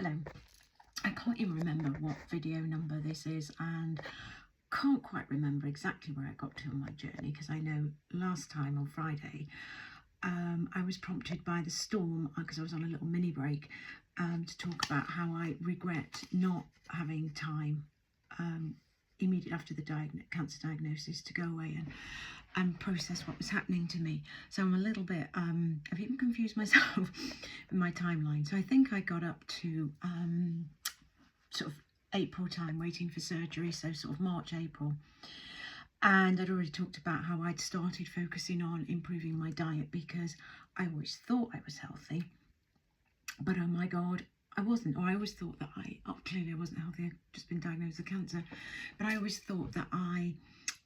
Hello. I can't even remember what video number this is, and can't quite remember exactly where I got to on my journey, because I know last time on Friday I was prompted by the storm, because I was on a little mini break, to talk about how I regret not having time immediately after the cancer diagnosis to go away and process what was happening to me. So I'm a little bit, I've even confused myself in my timeline. So I think I got up to sort of April time waiting for surgery, so sort of March, April. And I'd already talked about how I'd started focusing on improving my diet, because I always thought I was healthy, but oh my God, I wasn't. Or I always thought that clearly I wasn't healthy, I'd just been diagnosed with cancer, but I always thought that I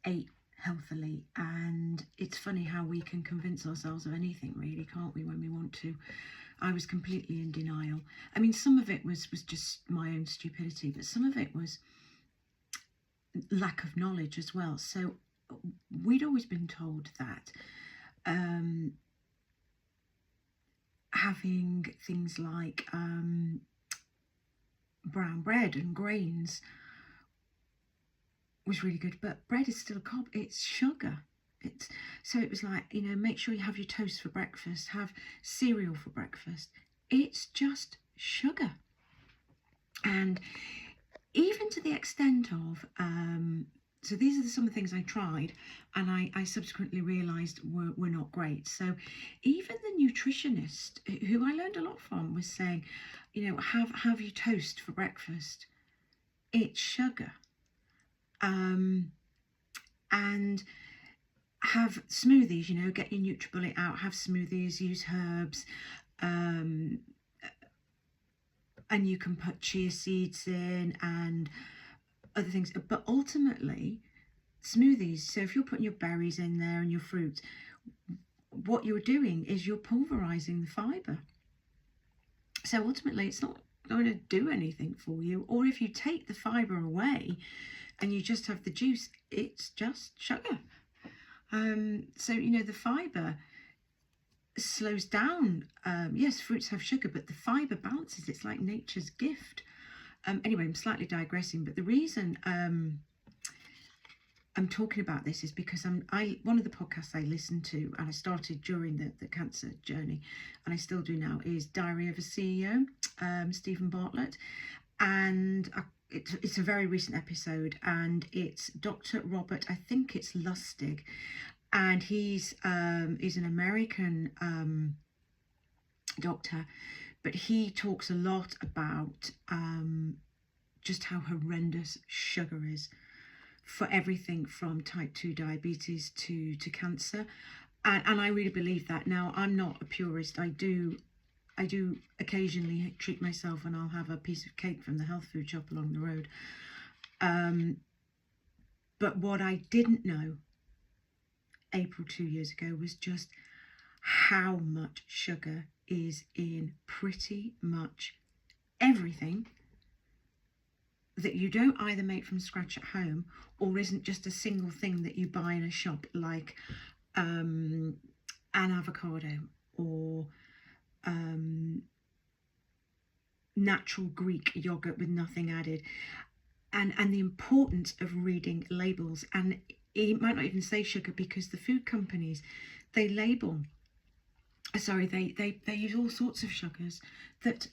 ate healthily. And it's funny how we can convince ourselves of anything, really, can't we, when we want to. I was completely in denial. I mean, some of it was just my own stupidity, but some of it was lack of knowledge as well. So we'd always been told that having things like brown bread and grains was really good, but bread is still a carb, it's sugar. So it was like, make sure you have your toast for breakfast, have cereal for breakfast. It's just sugar. And even to the extent of, so these are some of the things I tried, and I subsequently realised were not great. So even the nutritionist, who I learned a lot from, was saying, have your toast for breakfast. It's sugar. And have smoothies, get your NutriBullet out, have smoothies, use herbs, and you can put chia seeds in and other things. But ultimately, smoothies, so if you're putting your berries in there and your fruits, what you're doing is you're pulverizing the fiber. So ultimately, it's not going to do anything for you. Or if you take the fiber away and you just have the juice, it's just sugar. So, the fiber slows down. Yes, fruits have sugar, but the fiber balances. It's like nature's gift. Anyway, I'm slightly digressing, but the reason I'm talking about this is because one of the podcasts I listened to, and I started during the cancer journey, and I still do now, is Diary of a CEO, Stephen Bartlett. And it's a very recent episode, and it's Dr. Robert, I think it's Lustig, and he's an American doctor, but he talks a lot about just how horrendous sugar is for everything from type 2 diabetes to cancer, and I really believe that. Now, I'm not a purist. I do occasionally treat myself, and I'll have a piece of cake from the health food shop along the road. But what I didn't know April 2 years ago was just how much sugar is in pretty much everything that you don't either make from scratch at home, or isn't just a single thing that you buy in a shop, like an avocado or natural Greek yogurt with nothing added. And the importance of reading labels. And it might not even say sugar, because the food companies, they use all sorts of sugars that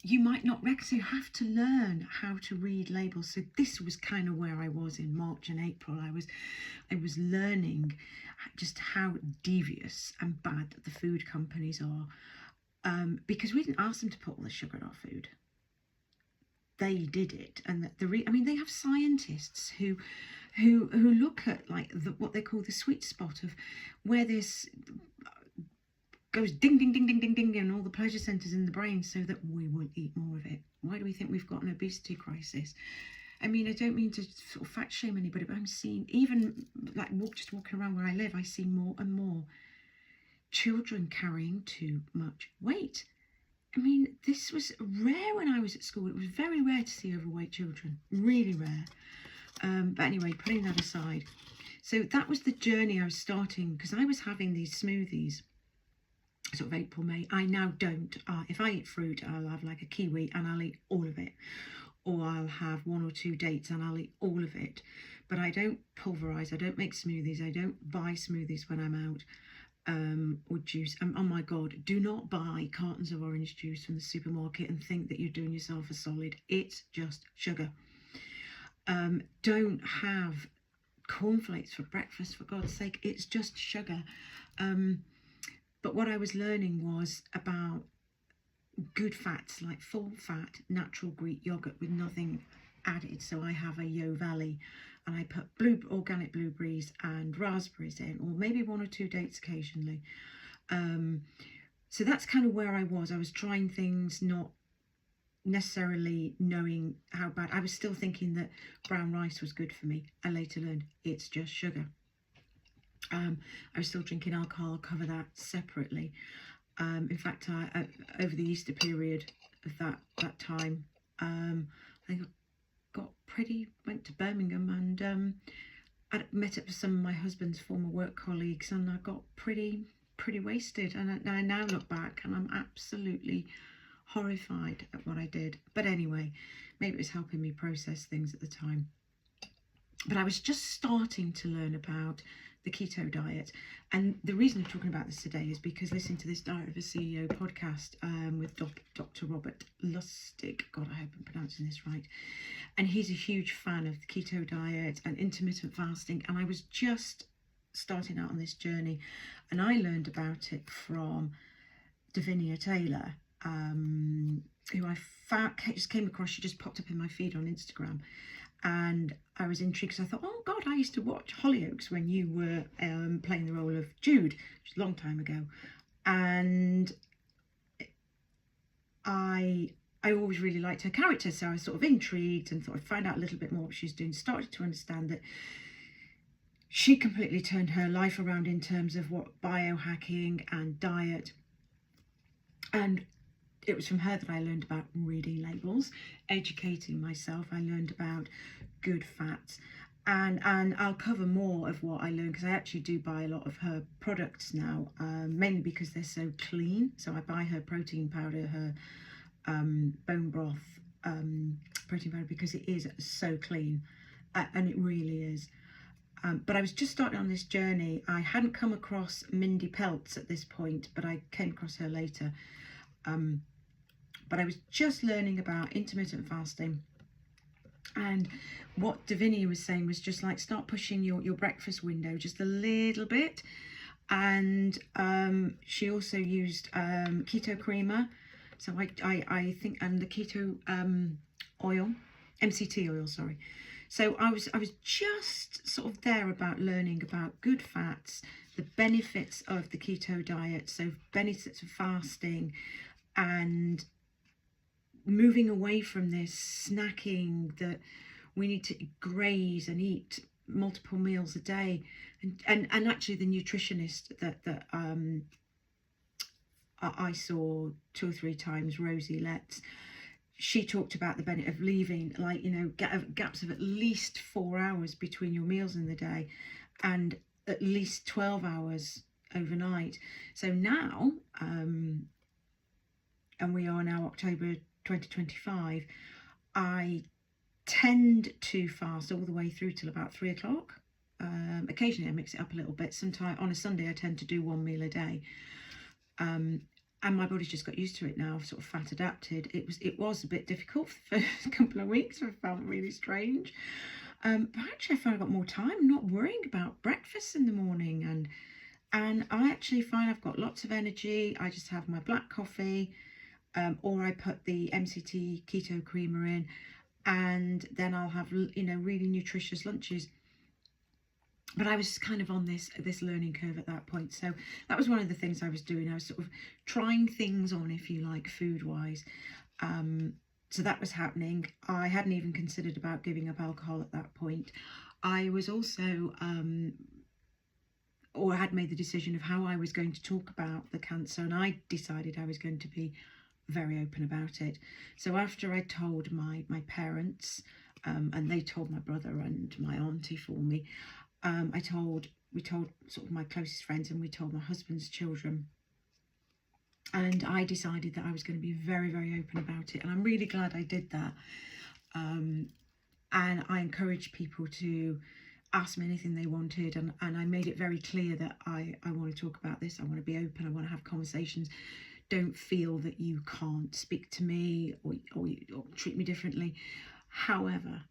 you might not recognize. So you have to learn how to read labels. So this was kind of where I was in March and April. I was learning just how devious and bad the food companies are, because we didn't ask them to put all the sugar in our food. They did it. And they have scientists who look at what they call the sweet spot of where this goes ding, ding, ding, ding, ding, ding, and all the pleasure centers in the brain, so that we will eat more of it. Why do we think we've got an obesity crisis? I mean, I don't mean to sort of fat shame anybody, but I'm seeing, even just walking around where I live, I see more and more children carrying too much weight. I mean, this was rare when I was at school. It was very rare to see overweight children, really rare. But anyway, putting that aside, so that was the journey I was starting, because I was having these smoothies sort of April, May. I now don't. If I eat fruit, I'll have like a kiwi and I'll eat all of it. Or I'll have 1 or 2 dates and I'll eat all of it. But I don't pulverise, I don't make smoothies, I don't buy smoothies when I'm out. Or juice. Oh my God, do not buy cartons of orange juice from the supermarket and think that you're doing yourself a solid. It's just sugar. Don't have cornflakes for breakfast, for God's sake. It's just sugar. But what I was learning was about good fats, like full fat natural Greek yogurt with nothing added. So I have a Yo Valley and I put organic blueberries and raspberries in, or maybe 1 or 2 dates occasionally. So that's kind of where I was. I was trying things, not necessarily knowing how bad. I was still thinking that brown rice was good for me. I later learned it's just sugar. I was still drinking alcohol. I'll cover that separately. In fact, I over the Easter period of that time, I think I went to Birmingham and I met up with some of my husband's former work colleagues, and I got pretty wasted. And I now look back and I'm absolutely horrified at what I did. But anyway, maybe it was helping me process things at the time. But I was just starting to learn about the keto diet. And the reason I'm talking about this today is because listening to this Diet of a CEO podcast with Dr. Robert Lustig, God, I hope I'm pronouncing this right. And he's a huge fan of the keto diet and intermittent fasting. And I was just starting out on this journey, and I learned about it from Davinia Taylor, who I just came across. She just popped up in my feed on Instagram. And I was intrigued because I thought, oh God, I used to watch Hollyoaks when you were playing the role of Jude, which is a long time ago. And I always really liked her character, so I was sort of intrigued and thought I'd find out a little bit more what she's doing. Started to understand that she completely turned her life around in terms of what biohacking and diet. And it was from her that I learned about reading labels, educating myself. I learned about good fats, and I'll cover more of what I learned, because I actually do buy a lot of her products now, mainly because they're so clean. So I buy her protein powder, her bone broth protein powder, because it is so clean, and it really is. But I was just starting on this journey. I hadn't come across Mindy Peltz at this point, but I came across her later. But I was just learning about intermittent fasting, and what Davinia was saying was just like, start pushing your breakfast window just a little bit. And she also used keto creamer, so I think, and the keto oil, MCT oil, sorry. So I was just sort of there about learning about good fats, the benefits of the keto diet, so benefits of fasting, and moving away from this snacking that we need to graze and eat multiple meals a day. And actually the nutritionist that I saw 2 or 3 times, Rosie Letts, she talked about the benefit of leaving, like, you know, gaps of at least 4 hours between your meals in the day, and at least 12 hours overnight. So now, and we are now October 2025, I tend to fast all the way through till about 3 o'clock. Occasionally I mix it up a little bit. Sometimes on a Sunday I tend to do 1 meal a day. And my body's just got used to it now. I've sort of fat adapted. It was a bit difficult for the first couple of weeks. I felt really strange. But actually I found I got more time. I'm not worrying about breakfast in the morning, and I actually find I've got lots of energy. I just have my black coffee, or I put the MCT keto creamer in, and then I'll have, you know, really nutritious lunches. But I was kind of on this learning curve at that point. So that was one of the things I was doing. I was sort of trying things on, if you like, food-wise. So that was happening. I hadn't even considered about giving up alcohol at that point. I was also, or had made the decision of how I was going to talk about the cancer, and I decided I was going to be very open about it. So after I told my parents, and they told my brother and my auntie for me, we told sort of my closest friends, and we told my husband's children. And I decided that I was going to be very, very open about it. And I'm really glad I did that. And I encouraged people to ask me anything they wanted. And I made it very clear that I want to talk about this. I want to be open. I want to have conversations. Don't feel that you can't speak to me or treat me differently. However,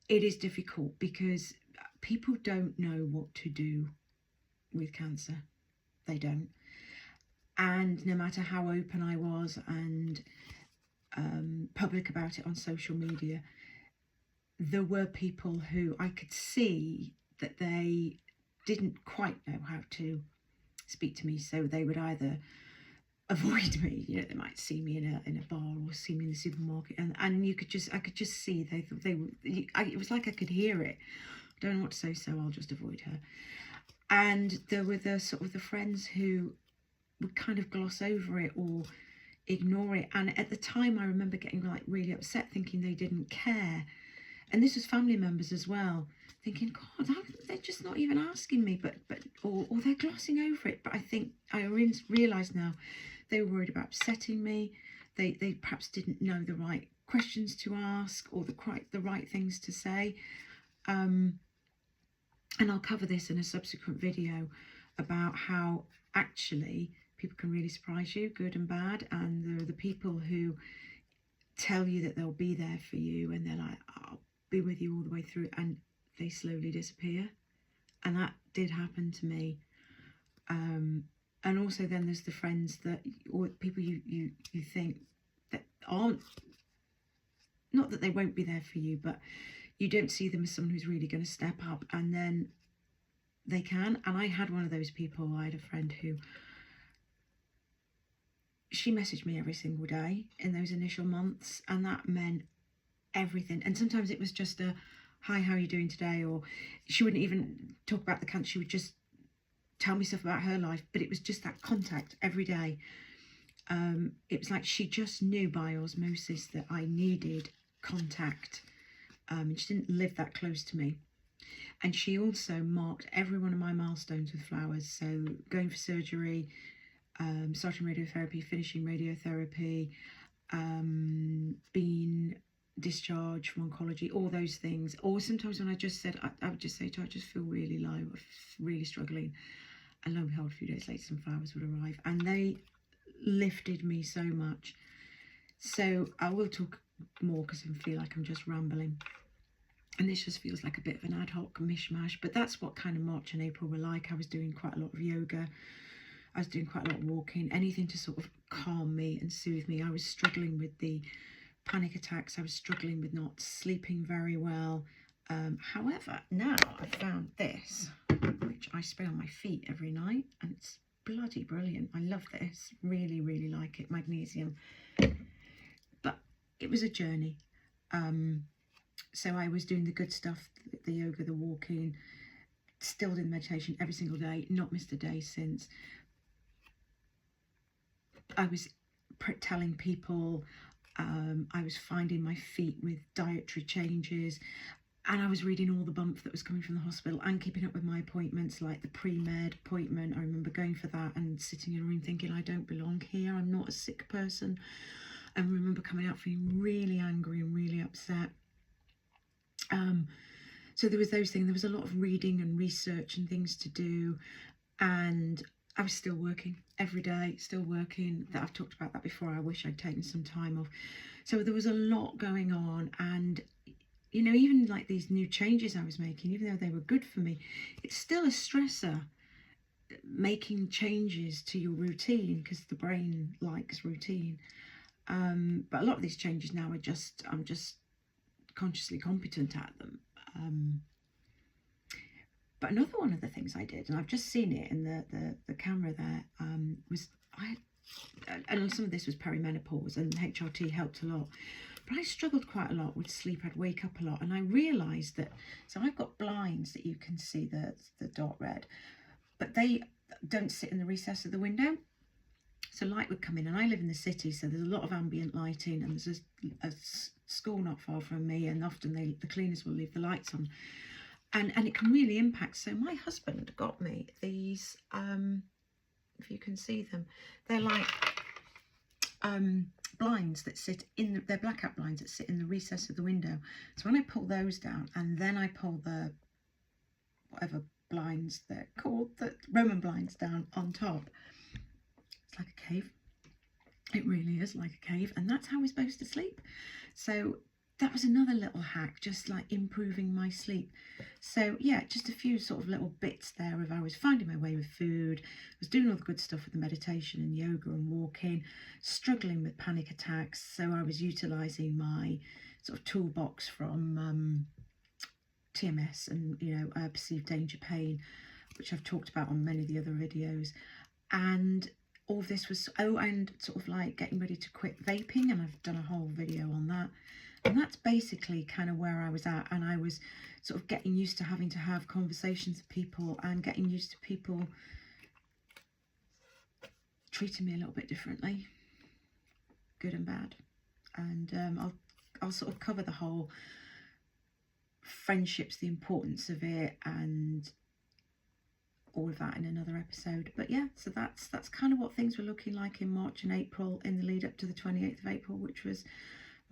it is difficult because people don't know what to do with cancer. They don't. And no matter how open I was and public about it on social media, there were people who I could see that they didn't quite know how to speak to me, so they would either avoid me, you know, they might see me in a bar or see me in the supermarket, and I could just see it was like I could hear it. I don't know what to say, so I'll just avoid her. And there were the sort of the friends who would kind of gloss over it or ignore it. And at the time, I remember getting like really upset, thinking they didn't care. And this was family members as well, thinking, God, they're just not even asking me, or they're glossing over it. But I think I realise now they were worried about upsetting me. They perhaps didn't know the right questions to ask or the right things to say. And I'll cover this in a subsequent video about how actually people can really surprise you, good and bad. And there are the people who tell you that they'll be there for you and they're like, I'll be with you all the way through, and they slowly disappear. And that did happen to me. And also then there's the friends or people you think that aren't, not that they won't be there for you, but you don't see them as someone who's really going to step up, and then they can. And I had one of those people. I had a friend who, she messaged me every single day in those initial months, and that meant everything. And sometimes it was just a, hi, how are you doing today? Or she wouldn't even talk about the cancer. She would just tell me stuff about her life, but it was just that contact every day. It was like she just knew by osmosis that I needed contact. And she didn't live that close to me. And she also marked every one of my milestones with flowers. So going for surgery, starting radiotherapy, finishing radiotherapy, being discharged from oncology, all those things. Or sometimes when I just said, I would just say to her, I just feel really low, I'm really struggling. And lo and behold, a few days later, some flowers would arrive. And they lifted me so much. So I will talk more because I feel like I'm just rambling. And this just feels like a bit of an ad hoc mishmash, but that's what kind of March and April were like. I was doing quite a lot of yoga. I was doing quite a lot of walking, anything to sort of calm me and soothe me. I was struggling with the panic attacks. I was struggling with not sleeping very well. However, now I found this, which I spray on my feet every night, and it's bloody brilliant. I love this, really, really like it, magnesium. But it was a journey. So I was doing the good stuff, the yoga, the walking, still doing meditation every single day, not missed a day since. I was telling people, I was finding my feet with dietary changes, and I was reading all the bump that was coming from the hospital and keeping up with my appointments, like the pre-med appointment. I remember going for that and sitting in a room thinking, I don't belong here, I'm not a sick person. And I remember coming out feeling really angry and really upset. So there was those things. There was a lot of reading and research and things to do, and I was still working every day, still working. That I've talked about that before. I wish I'd taken some time off. So there was a lot going on, and you know, even like these new changes I was making, even though they were good for me, it's still a stressor making changes to your routine, because the brain likes routine. But a lot of these changes now are I'm just consciously competent at them. But another one of the things I did, and I've just seen it in the camera there, was and some of this was perimenopause, and HRT helped a lot. But I struggled quite a lot with sleep. I'd wake up a lot, and I realised that, so I've got blinds that you can see the dot red, but they don't sit in the recess of the window. So light would come in, and I live in the city, so there's a lot of ambient lighting, and there's a school not far from me, and often the cleaners will leave the lights on, and it can really impact. So my husband got me these if you can see them. They're like blinds that sit in, they're blackout blinds that sit in the recess of the window. So when I pull those down and then I pull the whatever blinds they're called, the Roman blinds down on top, it's like a cave. It really is like a cave, and that's how we're supposed to sleep. So that was another little hack, just like improving my sleep. So yeah, just a few sort of little bits there of I was finding my way with food, I was doing all the good stuff with the meditation and yoga and walking, struggling with panic attacks. So I was utilising my sort of toolbox from TMS and, you know, perceived danger pain, which I've talked about on many of the other videos. And all of this was, oh, and sort of like getting ready to quit vaping, and I've done a whole video on that. And that's basically kind of where I was at, and I was sort of getting used to having to have conversations with people and getting used to people treating me a little bit differently, good and bad. And I'll sort of cover the whole friendships, the importance of it, and all of that in another episode. But yeah, so that's kind of what things were looking like in March and April in the lead up to the 28th of April, which was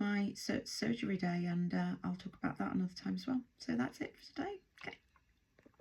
my surgery day, and I'll talk about that another time as well. So that's it for today.